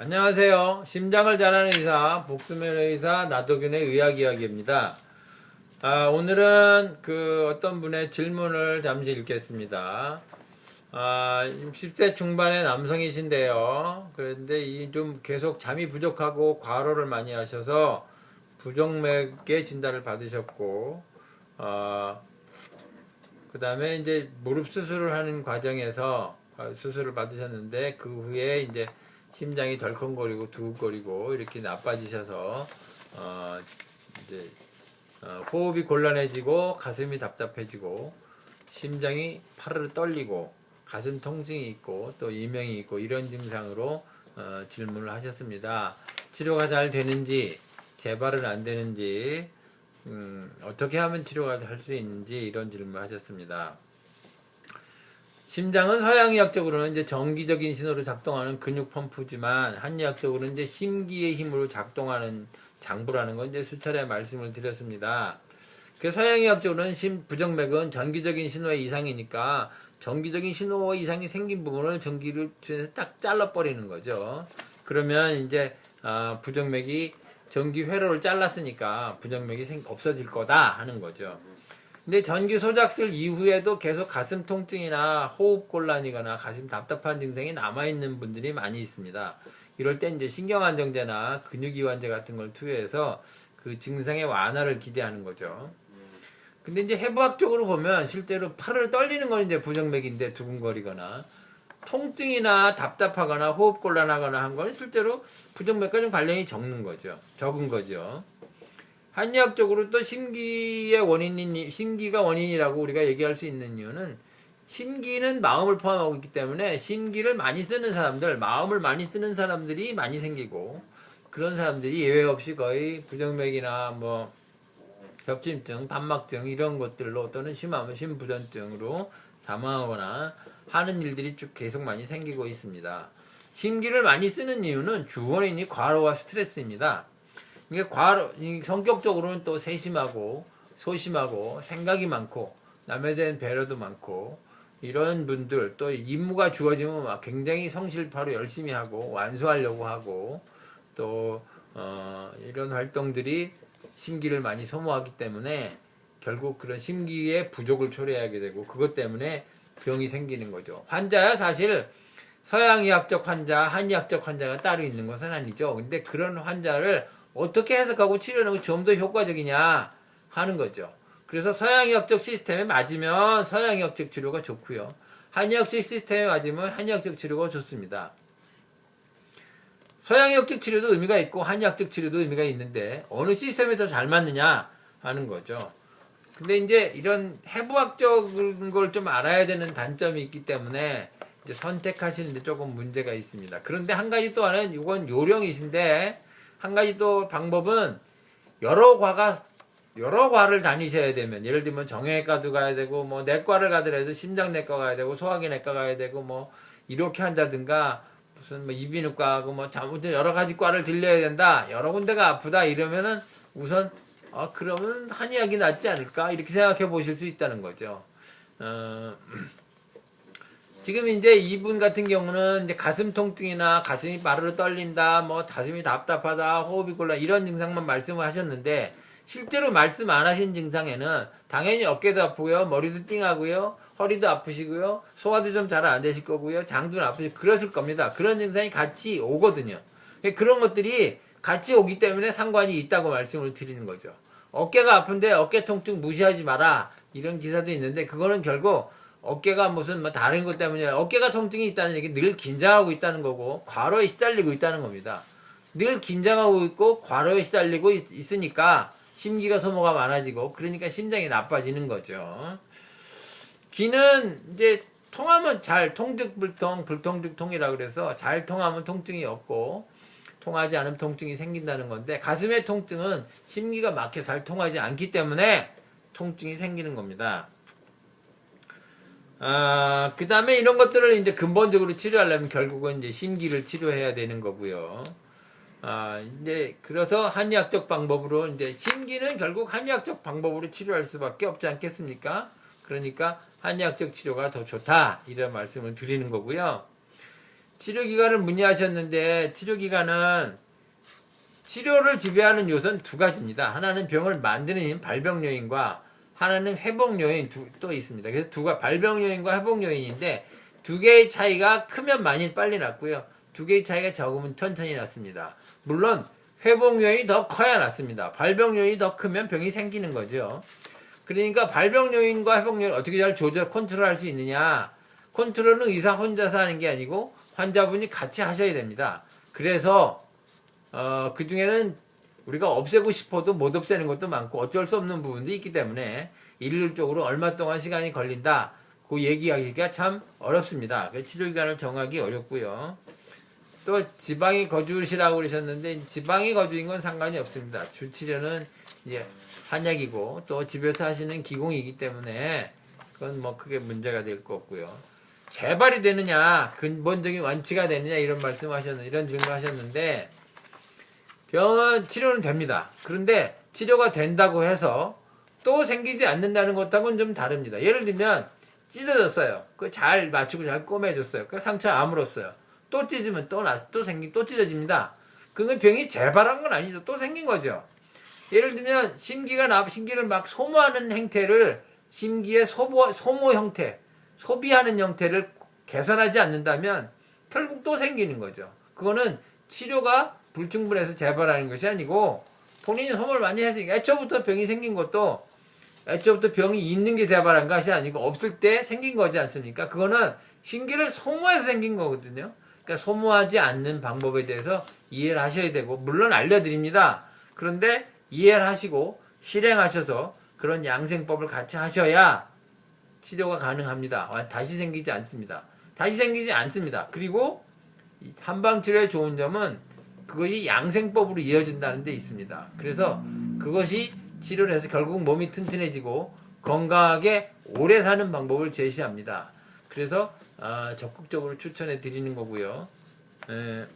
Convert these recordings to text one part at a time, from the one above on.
안녕하세요. 심장을 잘하는 의사, 복수면 의사 나도균의 의학 이야기입니다. 오늘은 어떤 분의 질문을 잠시 읽겠습니다. 60세 중반의 남성이신데요. 그런데 좀 계속 잠이 부족하고 과로를 많이 하셔서 부정맥의 진단을 받으셨고, 그 다음에 이제 무릎 수술을 하는 과정에서 수술을 받으셨는데 그 후에 이제 심장이 덜컹거리고 두근거리고 이렇게 나빠지셔서 이제 호흡이 곤란해지고 가슴이 답답해지고 심장이 파르르 떨리고 가슴 통증이 있고 또 이명이 있고 이런 증상으로 질문을 하셨습니다. 치료가 잘 되는지 재발은 안 되는지 어떻게 하면 치료가 할 수 있는지 이런 질문을 하셨습니다. 심장은 서양의학적으로는 이제 정기적인 신호로 작동하는 근육 펌프지만 한의학적으로는 이제 심기의 힘으로 작동하는 장부라는 건 이제 수차례 말씀을 드렸습니다. 그래서 서양의학적으로는 부정맥은 정기적인 신호의 이상이니까 정기적인 신호 이상이 생긴 부분을 전기를 통해서 딱 잘라버리는 거죠. 그러면 이제 부정맥이 전기 회로를 잘랐으니까 부정맥이 없어질 거다 하는 거죠. 근데 전기 소작술 이후에도 계속 가슴 통증이나 호흡 곤란이거나 가슴 답답한 증상이 남아있는 분들이 많이 있습니다. 이럴 때 이제 신경안정제나 근육이완제 같은 걸 투여해서 그 증상의 완화를 기대하는 거죠. 근데 이제 해부학적으로 보면 실제로 팔을 떨리는 건 이제 부정맥인데 두근거리거나 통증이나 답답하거나 호흡 곤란하거나 한 건 실제로 부정맥과 좀 관련이 적은 거죠. 한의학적으로 또 심기가 원인이라고 우리가 얘기할 수 있는 이유는 심기는 마음을 포함하고 있기 때문에 심기를 많이 쓰는 사람들, 마음을 많이 쓰는 사람들이 많이 생기고 그런 사람들이 예외 없이 거의 부정맥이나 뭐 협심증, 판막증 이런 것들로 또는 심하면 심부전증으로 사망하거나 하는 일들이 쭉 계속 많이 생기고 있습니다. 심기를 많이 쓰는 이유는 주 원인이 과로와 스트레스입니다. 이게 성격적으로는 또 세심하고 소심하고 생각이 많고 남에 대한 배려도 많고 이런 분들 또 임무가 주어지면 막 굉장히 성실파로 열심히 하고 완수하려고 하고 또 이런 활동들이 심기를 많이 소모하기 때문에 결국 그런 심기의 부족을 초래하게 되고 그것 때문에 병이 생기는 거죠. 환자야 사실 서양의학적 환자, 한의학적 환자가 따로 있는 것은 아니죠. 근데 그런 환자를 어떻게 해석하고 치료하는 게 좀 더 효과적이냐 하는 거죠. 그래서 서양의학적 시스템에 맞으면 서양의학적 치료가 좋고요. 한의학적 시스템에 맞으면 한의학적 치료가 좋습니다. 서양의학적 치료도 의미가 있고 한의학적 치료도 의미가 있는데 어느 시스템에 더 잘 맞느냐 하는 거죠. 근데 이제 이런 해부학적인 걸 좀 알아야 되는 단점이 있기 때문에 이제 선택하시는데 조금 문제가 있습니다. 그런데 한 가지 또 하나는 이건 요령이신데 한 가지 또 방법은 여러 과를 다니셔야 되면 예를 들면 정형외과도 가야 되고 뭐 내과를 가더라도 심장내과 가야 되고 소화기내과 가야 되고 뭐 이렇게 한다든가 무슨 뭐 이비인후과하고 뭐 아무튼 여러 가지 과를 들려야 된다. 여러 군데가 아프다 이러면은 우선 그러면 한의학이 낫지 않을까 이렇게 생각해 보실 수 있다는 거죠. 지금 이제 이분 같은 경우는 이제 가슴 통증이나 가슴이 마르르 떨린다, 뭐 가슴이 답답하다, 호흡이 곤란 이런 증상만 말씀을 하셨는데 실제로 말씀 안 하신 증상에는 당연히 어깨도 아프고요, 머리도 띵하고요, 허리도 아프시고요, 소화도 좀 잘 안 되실 거고요, 장도 아프시고 그러실 겁니다. 그런 증상이 같이 오거든요. 그런 것들이 같이 오기 때문에 상관이 있다고 말씀을 드리는 거죠. 어깨가 아픈데 어깨 통증 무시하지 마라 이런 기사도 있는데 그거는 결국 어깨가 무슨 뭐 다른 것 때문에 어깨가 통증이 있다는 얘기 늘 긴장하고 있다는 거고 과로에 시달리고 있다는 겁니다. 늘 긴장하고 있고 과로에 시달리고 있으니까 심기가 소모가 많아지고 그러니까 심장이 나빠지는 거죠. 기는 이제 통하면 잘 통득불통 불통득통이라 그래서 잘 통하면 통증이 없고 통하지 않으면 통증이 생긴다는 건데 가슴의 통증은 심기가 막혀 잘 통하지 않기 때문에 통증이 생기는 겁니다. 그 다음에 이런 것들을 이제 근본적으로 치료하려면 결국은 이제 심기를 치료해야 되는 거고요. 이제 그래서 한의학적 방법으로 이제 심기는 결국 한의학적 방법으로 치료할 수밖에 없지 않겠습니까? 그러니까 한의학적 치료가 더 좋다 이런 말씀을 드리는 거고요. 치료기간을 문의하셨는데 치료기간은 치료를 지배하는 요소는 두 가지입니다. 하나는 병을 만드는 힘, 발병 요인과 하나는 회복 요인 또 있습니다. 그래서 발병 요인과 회복 요인인데 두 개의 차이가 크면 많이 빨리 낫고요. 두 개의 차이가 적으면 천천히 낫습니다. 물론 회복 요인이 더 커야 낫습니다. 발병 요인이 더 크면 병이 생기는 거죠. 그러니까 발병 요인과 회복 요인을 어떻게 잘 컨트롤할 수 있느냐. 컨트롤은 의사 혼자서 하는 게 아니고 환자분이 같이 하셔야 됩니다. 그래서 그 중에는 우리가 없애고 싶어도 못 없애는 것도 많고 어쩔 수 없는 부분도 있기 때문에 일률적으로 얼마 동안 시간이 걸린다. 그 얘기하기가 참 어렵습니다. 치료기간을 정하기 어렵고요. 또 지방이 거주시라고 그러셨는데 지방이 거주인 건 상관이 없습니다. 주치료는 이제 한약이고 또 집에서 하시는 기공이기 때문에 그건 뭐 크게 문제가 될 거 없고요. 재발이 되느냐, 근본적인 완치가 되느냐 이런 질문하셨는데 병은 치료는 됩니다. 그런데 치료가 된다고 해서 또 생기지 않는다는 것하고는 좀 다릅니다. 예를 들면 찢어졌어요. 그 잘 맞추고 잘 꼬매줬어요. 그 상처 아물었어요. 또 찢으면 또 찢어집니다. 그건 병이 재발한 건 아니죠. 또 생긴 거죠. 예를 들면 심기를 막 소모하는 행태를 심기의 소모 형태, 소비하는 형태를 개선하지 않는다면 결국 또 생기는 거죠. 그거는 치료가 불충분해서 재발하는 것이 아니고 본인이 소모를 많이 했으니까 애초부터 병이 생긴 것도 애초부터 병이 있는 게 재발한 것이 아니고 없을 때 생긴 거지 않습니까? 그거는 심기를 소모해서 생긴 거거든요. 그러니까 소모하지 않는 방법에 대해서 이해를 하셔야 되고 물론 알려드립니다. 그런데 이해를 하시고 실행하셔서 그런 양생법을 같이 하셔야 치료가 가능합니다. 다시 생기지 않습니다. 그리고 한방치료의 좋은 점은 그것이 양생법으로 이어진다는 데 있습니다. 그래서 그것이 치료를 해서 결국 몸이 튼튼해지고 건강하게 오래 사는 방법을 제시합니다. 그래서 적극적으로 추천해 드리는 거고요. 그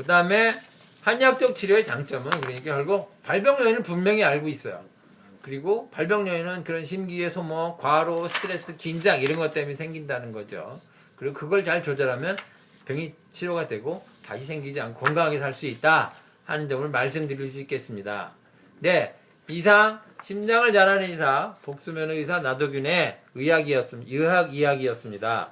다음에 한의학적 치료의 장점은 그러니까 결국 발병 요인은 분명히 알고 있어요. 그리고 발병 요인은 그런 심기의 소모, 과로, 스트레스, 긴장 이런 것 때문에 생긴다는 거죠. 그리고 그걸 잘 조절하면 병이 치료가 되고 다시 생기지 않고 건강하게 살 수 있다 하는 점을 말씀드릴 수 있겠습니다. 네, 이상 심장을 잘하는 의사 복수면허 의사 나도균의 의학 이야기였습니다.